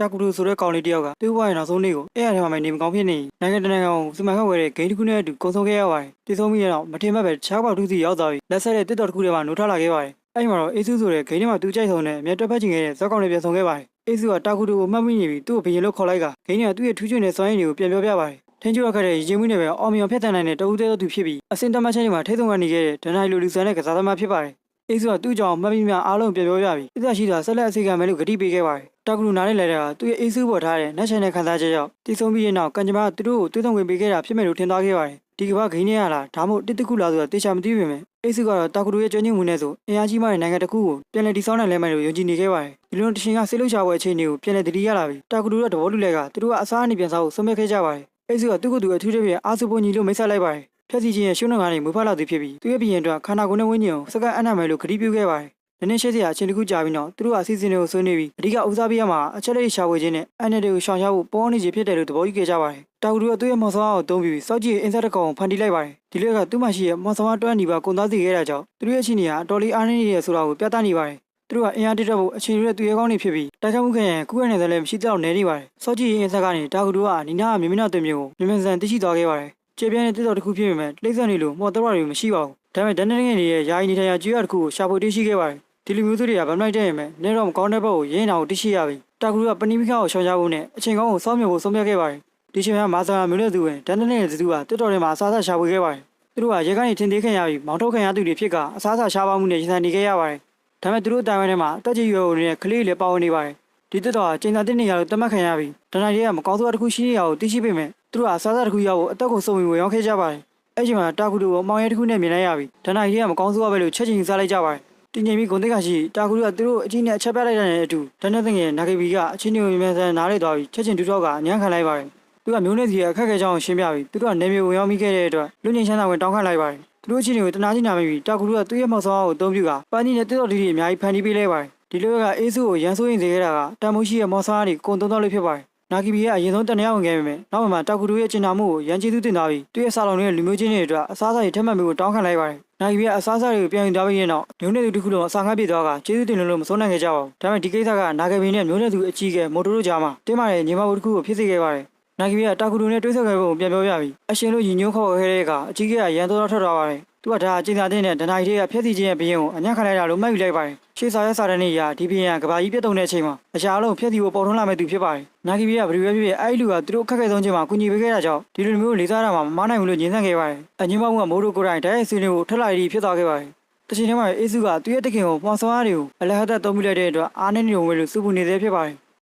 တာကူတူဆိုတဲ့ကောင်လေးတယောက်ကသူ့ဘဝရဲ့နောက်ဆုံးနေ့ကိုအဲ့ရထဲမှာနေမကောင်းဖြစ်နေနိုင်ငံတကာအောင်စီမံခန့်ခွဲတဲ့ဂိမ်းတစ်ခုနဲ့အတူကုံဆုံးခဲ့ရပါတယ်တည်ဆုံးပြီးတော့မထင်မှတ်ပဲတခြားပေါက်တူးစီရောက်သွားပြီးလက်ဆက်တဲ့တစ်တော်တစ်ခုထဲမှာနိုးထလာခဲ့ပါတယ်အဲ့မှာတော့အေးစုဆိုတဲ့ဂိမ်းထဲမှာသူကြိုက်ဆုံးနဲ့အမြတ်တက်ဖက်ချင်ခဲ့တဲ့ဇက်ကောင်လေးပြန်ဆောင်ခဲ့ပါတယ်အေးစုကတာကူတူကိုမှတ်မိနေပြီးသူ့ကိုဘယင်လို့ခေါ်လိုက်ကဂိမ်းထဲကသူ့ရဲ့ထူးချွန်တဲ့စွမ်းရည်တွေကိုပြန်ပြောပြပါတယ်ထင်းကျွတ်ခက်တဲ့ရင်မွေးနဲ့ပဲအောင်မြောင်ဖြတ်တန်းနိုင်တဲ့တဦးတည်းသောသူဖြစ်ပြီးအစင်တမချင်းတွေမှာထိတ်ဆုံးကနေခဲ့တဲ့ဒဏ္ဍာရီလိုလူဆန်တဲ့ကစားသမားဖြစ်ပါတယ်အေးစုကသူ့ကြောင့်မှတ်မိများအားလုံးပြန်ပြောပြပြီးအသက်ရှိတာဆက်လက်အစီအကံမယ်လို့ဂတိပေးခဲ့ပါတယ်တာကူလူနားနဲ့လဲတာသူ့ရဲ့အေးစုပေါ်ထားတဲ့နှက်ချင်တဲ့ခံစားချက်ကြောင့်တည်ဆုံးပြီးတဲ့နောက်ကံကြမ္မာသူတို့ကိုတွေးသွင်းဝင်ပေးခဲ့တာဖြစ်မယ်လို့ထင်သွားခဲ့ပါတယ်ဒီကဘာဂိမ်းနဲ့ရလားဒါမှမဟုတ်တစ်တခုလားဆိုတာတေချာမသိပေမဲ့အေးစုကတော့တာကူလူရဲ့ကျွမ်းကျင်မှုနဲ့ဆိုအင်အားကြီးမှတဲ့နိုင်ငံတစ်ခုကိုပြန်လည်တည်ဆောက်နိုင်လဲမယ်လို့ယုံကြည်နေခဲ့ပါတယ်ဒီလိုတရှင်ကဆေးလှုပ်ရှားပွဲအခြေအနေကိုပြန်လည်တည်ရလာပြီးတာကူလူရဲ့သဘောတူလိုက်ကသူတို့ကအစားအနေပြန်စားဖို့ဆုံးဖြတ်ခဲ့ကြပါတယ်အေးစုကသူ့ကိုယ်သူအထူးတစ်ပြည့်အားစုဖို့ညီလို့မိတ်ဆက်လိုက်ပါတယ်ဖြက်စီချင်းရဲ့ရှုံးနှုတ်ကနေမွေးဖွားလာသူဖြစ်ပြီးသူ့ရဲ့ဘီရင်အတွက်ခန္ဓာကိုယ်နဲ့ဝိညာဉ်ကိုစက္ကန့်အနံ့မယ်လို့ဂတိပြုခဲ့ပါတယ်ဒီနေ့ရှိစရာအချိန်တစ်ခုကြာပြီးတော့သူတို့ကအစီအစဉ်တွေကိုဆွေးနွေးပြီးအဓိကဦးစားပေးရမှာအချက်လက်ရှာဖွေခြင်းနဲ့အန်နယ်တွေကိုရှောင်ရှားဖို့ပေါ်နေခြင်းဖြစ်တယ်လို့သဘောတူခဲ့ကြပါတယ်တာကူတို့ကသူ့ရဲ့မော်ဆောအားကိုတုံးပြီးစောက်ကြည့်အင်ဆက်တစ်ကောင်ကိုဖန်တီးလိုက်ပါတယ်ဒီလိုကသူ့မှာရှိတဲ့မော်ဆောအားတွန်းနေပါကုန်သားစီခဲ့တာကြောင့်သူတို့ရဲ့ရှိနေရအတော်လေးအားနည်းနေရဆိုတာကိုပြသနေပါတယ်သူတို့ကအင်အားတက်ဖို့အချိန်ရွေးသူရဲကောင်းနေဖြစ်ပြီးတိုက်ခိုက်မှုခင်ကူရနေတဲ့လည်းမရှိတော့နေနေပါတယ်စောက်ကြည့်အင်ဆက်ကနေတာကူတို့ကနီနာမြင်းမနာသွင်းမျိုးကိုမြင်မြန်ဆန်သိရှိသွားခဲ့ပါတယ်ကျေပြင်းတဲ့တစ်တော်တစ်ခုဖြစ်ပေမဲ့လိမ့်ဆန်နေလို့မော်တော်တွေမရှိပါဘူးဒါပေမဲ့ဒန်နငယ်တွေရဲ့ယာယီနေထိုင်ရာကျွေးရတစ်ခုကိုရှာဖွေတွေ့ရှိခဲ့ပါတယ်ဒီလူမျိုးစုတွေကဗမ်းလိုက်တဲ့ရင်မဲ့နေတော့မကောင်းတဲ့ဘက်ကိုရင်းအောင်သိရှိရပြီတာကူကပနိမိခါကိုရှောင်ကြဖို့နဲ့အချိန်ကောင်းကိုစောင့်မြဖို့ဆုံးဖြတ်ခဲ့ပါတယ်ဒီချိန်မှာမာဇာမျိုးနဲ့သူဝင်ဒန်နဲ့သူကတစ်တော်ထဲမှာအစားအစာရှာဖွေခဲ့ပါတယ်သူတို့ကရေကနေထင်သေးခင်ရပြီးမောင်ထုတ်ခင်ရသူတွေဖြစ်ကအစားအစာရှားပါမှုနဲ့ရင်ဆိုင်နေခဲ့ရပါတယ်ဒါပေမဲ့သူတို့အတိုင်းဝိုင်းထဲမှာတက်ကြီးရွယ်ဝင်တဲ့ကလေးတွေလည်းပါဝင်နေပါတယ်ဒီတစ်တော်ကချိန်သာတစ်နေရလို့တတ်မှတ်ခံရပြီးဒဏ္ဍာရီကမကောင်းသောတစ်ခုရှိနေရကိုသိရှိပေမဲ့သူတို့ကအစားအစာတစ်ခုရဖို့အသက်ကိုစုံဝင်ရောက်ခဲ့ကြပါတယ်အဲ့ချိန်မှာတာကူတို့ကိုအမောင်ရဲတစ်ခုနဲ့မြင်လိုက်ရပြီးဒဏ္ဍာရီကမကောင်းသောပဲလို့ချက်ချင်းစားလိုက်ကြပါတယ်တင်ငယ်ပြီးဂုံတိတ်ကရှိတာကူကသူတို့အချင်းနဲ့အချက်ပြလိုက်တဲ့အတူတန်းတဲ့ငယ်နာဂီဘီကအချင်းတွေကိုမြန်ဆန်နားလေသွားပြီးချက်ချင်းတူတော့ကအညံ့ခံလိုက်ပါတယ်သူကမျိုးနဲ့စီအခက်ခဲကြောင်းရှင်းပြပြီးသူတို့ကနေမျိုးဝင်ရောက်မိခဲ့တဲ့အတွက်လူငင်ချမ်းသာဝင်တောင်းခံလိုက်ပါတယ်သူတို့အချင်းတွေကိုတနာချင်းနာမိပြီးတာကူကသူ့ရဲ့မောက်ဆောင်းကိုအသုံးပြုကပန်းကြီးနဲ့တစ်တော်တီတွေအများကြီးဖန်တီးပေးလိုက်ပါတယ်ဒီလိုကအေးစုကိုရန်ဆိုးရင်စေခဲ့တာကတန်မိုးရှိရဲ့မောက်ဆောင်းတွေကုန်သုံးတော့လို့ဖြစ်ပါတယ်နာဂီဘီကအရင်ဆုံးတန်ရဝင်ခဲ့ပေမဲ့နောက်မှတာကူတို့ရဲ့ကျင်နာမှုကိုရန်ကျေးဇူးတင်သွားပြီးသူ့ရဲ့စာလုံးတွေလူမျိုးချင်းတွေအတွက်အစားအစာတွေထပ်မံပြီးတောင်းခံလိုက်ပါတယ်နာဂီဘီကအစားအစာတွေကိုပြန်ယူသွားပြီးရင်တော့မျိုးနဲ့သူတစ်ခုလုံးအစာငတ်ပြေသွားကကျေးဇူးတင်လို့မစိုးနိုင်ခဲ့ကြပါဘူးဒါပေမဲ့ဒီကိစ္စကနာဂီဘီနဲ့မျိုးနဲ့သူအကြီးကဲမိုတိုတို့ကြားမှာတင်းမာတဲ့ညီမတို့တစ်ခုကိုဖြစ်စေခဲ့ပါတယ်နာဂီဘီကတာကူတို့နဲ့တွဲဆက်ခဲ့ပုံကိုပြန်ပြောပြပြီးအရှင်တို့ညီညွတ်ခေါ်ခဲ့တဲ့ကအကြီးကဲကရန်တော်ထွက်သွားပါတယ်သူကဒါအကျဉ်းသားတဲ့နဲ့ဒဏ္ဍာရီတွေကဖျက်ဆီးခြင်းရဲ့ဘရင်ကိုအညံ့ခံလိုက်တာလို့မှတ်ယူလိုက်ပါတယ်ရှေ့စာရဲ့စာတန်းကြီးကဒီဘရင်ကကဘာကြီးပြတ်တုံတဲ့အချိန်မှာအရာအလုံးဖျက်ဆီးဖို့ပေါ်ထွန်းလာမဲ့သူဖြစ်ပါတယ်နာဂီဘီကဘယ်လိုပဲဖြစ်ဖြစ်အဲ့လူကသူတို့ခက်ခဲဆုံးချိန်မှာကူညီပေးခဲ့တာကြောင့်ဒီလိုမျိုးလေးစားတာမှမမနိုင်ဘူးလို့ညှင်းဆန်ခဲ့ပါတယ်အငင်းပေါင်းကမိုးတို့ကိုယ်တိုင်တိုက်ရိုက်ဆွေးနွေးဖို့ထက်လာရီဖြစ်သွားခဲ့ပါတယ်တချင်ထဲမှာအေးစုကသူ့ရဲ့တခင်ကိုပွန်ဆောင်အားတွေကိုအလဟတ်သုံးပြလိုက်တဲ့အတွက်အားနဲ့နေုံပဲလို့စုပူနေသေးဖြစ်ပါတယ်